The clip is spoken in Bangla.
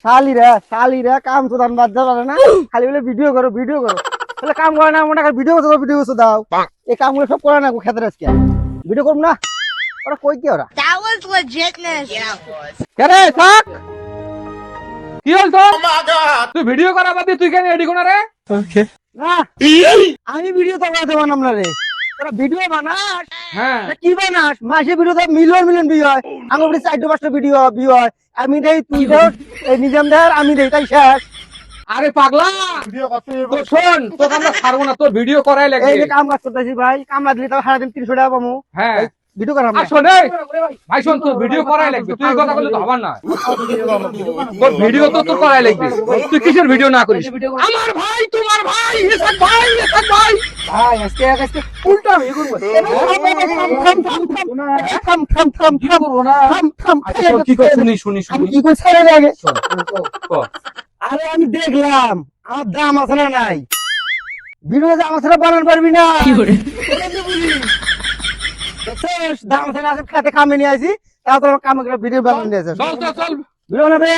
শালিরা কাম তো দান বাদ পারে না, খালি বলে ভিডিও করো তাহলে কাম করে না, মনে ভিডিও করছো দাও, এই কামগুলো সব করে না খেতে আজকে ভিডিও করব না, ওরা কই কি ওরা That was legitness. কেরে থাক কি হল তো? তুই ভিডিও করা বাদ দিয়ে তুই কেন এডি কোনা রে? না আমি ভিডিও তো বানাতে বানাম না রে, তোরা ভিডিও বানাস, হ্যাঁ কি বানাস, মাসে ভিডিও তো মিলিয়ন ভিউ হয়, আমার উপরে 4-5টা ভিউ হয়, আমি দেই তুই দেও, এই নিজাম দেয় আমি দেই, তাই শেষ। আরে পাগলা, তো শোন, তোকে আমরা ছাড়বো না, তোর ভিডিও করাই লাগবে। এই যে কাম কাজ করতেছি ভাই, কামলা দিলে তাও সারাদিন 300 টাকা পাবো। হ্যাঁ ভিডিও করাম আর শোন এই, ভাই শোন, তোর ভিডিও করাই লাগবে, তুই এই কথা বললে তো হবার না, তোর ভিডিও তো তোর করাই লাগবে, তুই কিসের ভিডিও না করিস? আমার ভাই, তোমার ভাই, এসব ভাই ভাই আজকে উল্টা আমি করব, কি কর, শুনি আমি কি কই ছেড়ে দে আগে। কর। আরে আমি দেখলাম আমার দাম আছে না নাই, ভিডিও দাম আছে না, বানান পারবি না দেখছিস, দাম আছে না, খেতে কামে নিয়ে আসি, তারপর কামে ভিডিও বানান নিয়ে আসি, চল ভিডিও বানাবে